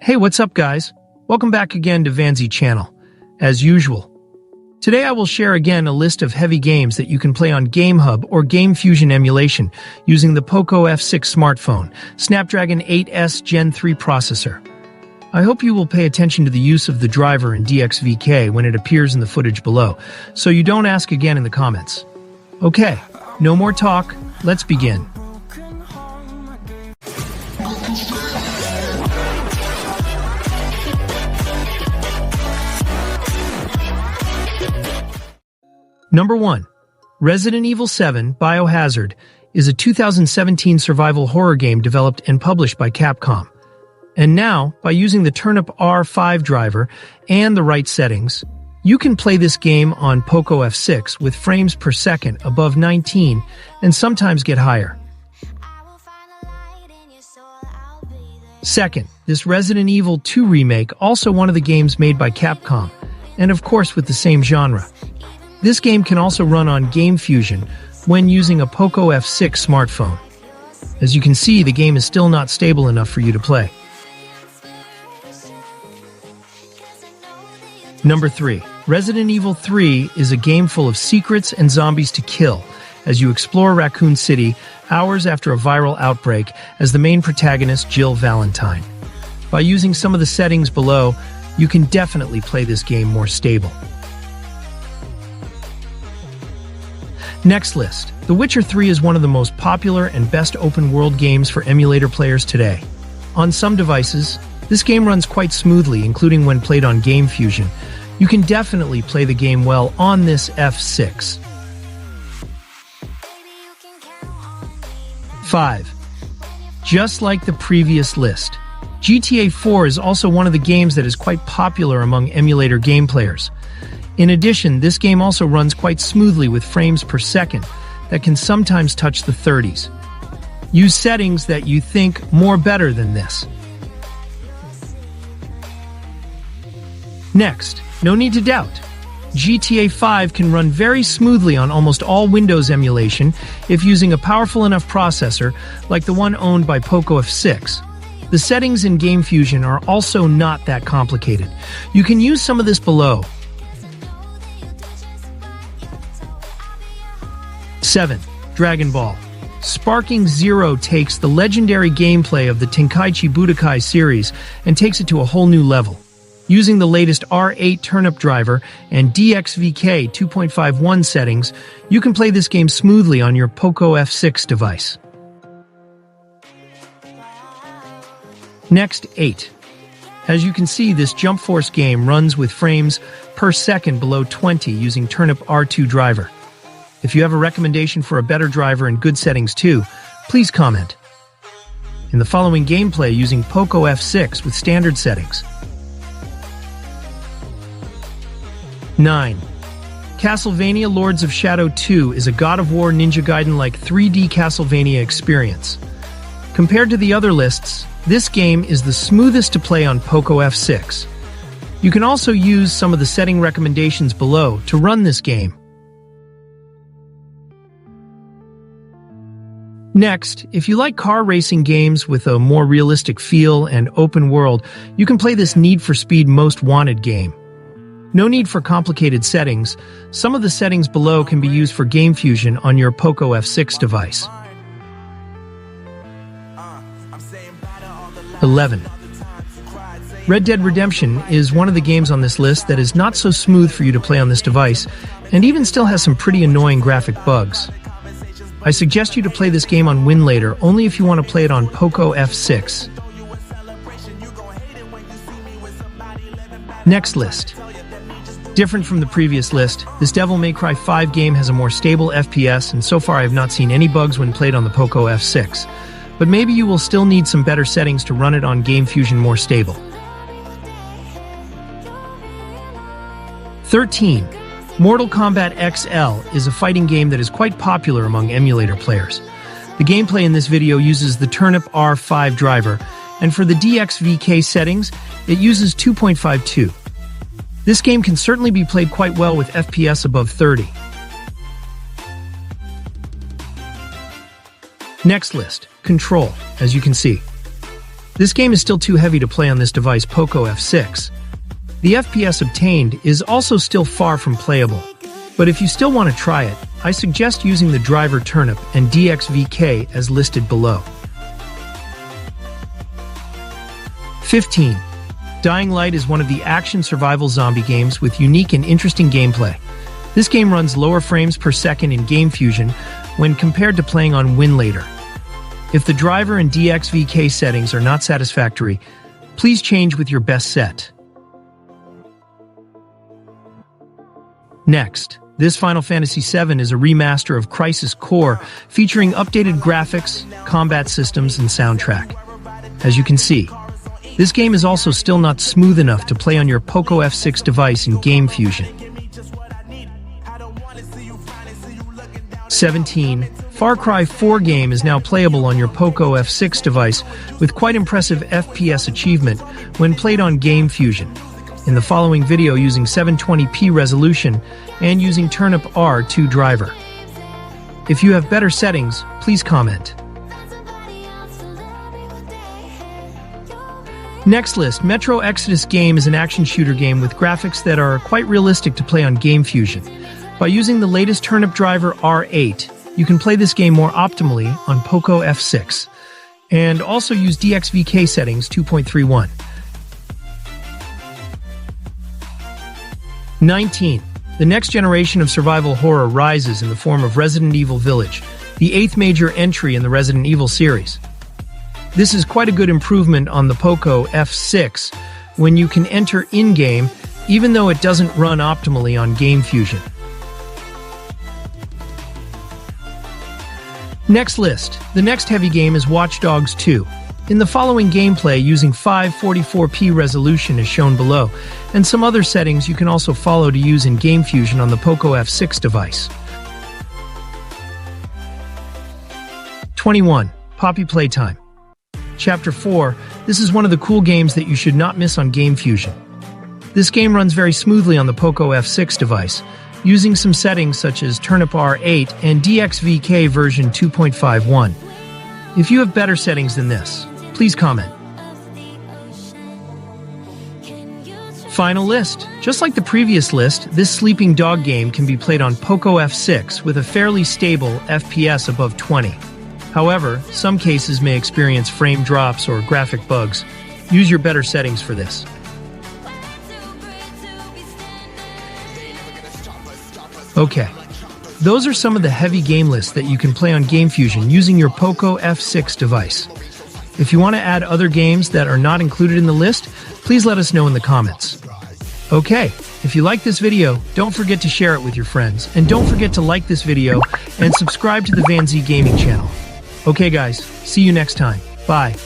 Hey, what's up guys? Welcome back again to Vanzi channel. As usual, today I will share again a list of heavy games that you can play on Gamehub or Gamefusion emulation using the Poco F6 smartphone, Snapdragon 8S Gen 3 processor. I hope you will pay attention to the use of the driver in DXVK when it appears in the footage below, so you don't ask again in the comments. Okay, no more talk, let's begin. Number 1. Resident Evil 7 Biohazard is a 2017 survival horror game developed and published by Capcom. And now, by using the Turnip R5 driver and the right settings, you can play this game on Poco F6 with frames per second above 19 and sometimes get higher. Second, this Resident Evil 2 remake, also one of the games made by Capcom, and of course with the same genre. This game can also run on Gamefusion when using a Poco F6 smartphone. As you can see, the game is still not stable enough for you to play. Number 3. Resident Evil 3 is a game full of secrets and zombies to kill as you explore Raccoon City hours after a viral outbreak as the main protagonist, Jill Valentine. By using some of the settings below, you can definitely play this game more stable. Next list. The Witcher 3 is one of the most popular and best open-world games for emulator players today. On some devices, this game runs quite smoothly, including when played on Gamefusion. You can definitely play the game well on this F6. 5. Just like the previous list, GTA 4 is also one of the games that is quite popular among emulator game players. In addition, this game also runs quite smoothly with frames per second that can sometimes touch the 30s. Use settings that you think more better than this. Next, no need to doubt. GTA 5 can run very smoothly on almost all Windows emulation if using a powerful enough processor like the one owned by Poco F6. The settings in Gamefusion are also not that complicated. You can use some of this below. 7. Dragon Ball. Sparking Zero takes the legendary gameplay of the Tenkaichi Budokai series and takes it to a whole new level. Using the latest R8 Turnip driver and DXVK 2.51 settings, you can play this game smoothly on your Poco F6 device. Next, 8. As you can see, this Jump Force game runs with frames per second below 20 using Turnip R2 driver. If you have a recommendation for a better driver and good settings too, please comment. In the following gameplay using Poco F6 with standard settings. 9. Castlevania Lords of Shadow 2 is a God of War Ninja Gaiden-like 3D Castlevania experience. Compared to the other lists, this game is the smoothest to play on Poco F6. You can also use some of the setting recommendations below to run this game. Next, if you like car racing games with a more realistic feel and open world, you can play this Need for Speed Most Wanted game. No need for complicated settings. Some of the settings below can be used for Gamefusion on your Poco F6 device. 11. Red Dead Redemption is one of the games on this list that is not so smooth for you to play on this device, and even still has some pretty annoying graphic bugs. I suggest you to play this game on winlator only if you want to play it on Poco F6. Next list. Different from the previous list, this Devil May Cry 5 game has a more stable FPS, and so far I have not seen any bugs when played on the Poco F6. But maybe you will still need some better settings to run it on Gamefusion more stable. 13. Mortal Kombat XL is a fighting game that is quite popular among emulator players. The gameplay in this video uses the Turnip R5 driver, and for the DXVK settings, it uses 2.52. This game can certainly be played quite well with FPS above 30. Next list, Control, as you can see. This game is still too heavy to play on this device, Poco F6. The FPS obtained is also still far from playable, but if you still want to try it, I suggest using the driver Turnip and DXVK as listed below. 15. Dying Light is one of the action survival zombie games with unique and interesting gameplay. This game runs lower frames per second in Gamefusion when compared to playing on winlator. If the driver and DXVK settings are not satisfactory, please change with your best set. Next, this Final Fantasy VII is a remaster of Crysis Core featuring updated graphics, combat systems, and soundtrack. As you can see, this game is also still not smooth enough to play on your Poco F6 device in Gamefusion. 17. Far Cry 4 game is now playable on your Poco F6 device with quite impressive FPS achievement when played on Gamefusion. In the following video using 720p resolution and using Turnip R2 driver. If you have better settings, please comment. Next list, Metro Exodus game is an action shooter game with graphics that are quite realistic to play on Gamefusion. By using the latest Turnip driver R8, you can play this game more optimally on Poco F6, and also use DXVK settings 2.31. 19. The next generation of survival horror rises in the form of Resident Evil Village, the 8th major entry in the Resident Evil series. This is quite a good improvement on the Poco F6 when you can enter in-game, even though it doesn't run optimally on Gamefusion. Next list, the next heavy game is Watch Dogs 2. In the following gameplay using 544p resolution as shown below, and some other settings you can also follow to use in Gamefusion on the Poco F6 device. 21. Poppy Playtime. Chapter 4. This is one of the cool games that you should not miss on Gamefusion. This game runs very smoothly on the Poco F6 device, using some settings such as Turnip R8 and DXVK version 2.51. If you have better settings than this, please comment. Final list. Just like the previous list, this sleeping dog game can be played on Poco F6 with a fairly stable FPS above 20. However, some cases may experience frame drops or graphic bugs. Use your better settings for this. Okay, those are some of the heavy game lists that you can play on Gamefusion using your Poco F6 device. If you want to add other games that are not included in the list, please let us know in the comments. Okay, if you like this video, don't forget to share it with your friends, and don't forget to like this video and subscribe to the Van Z Gaming channel. Okay guys, see you next time. Bye.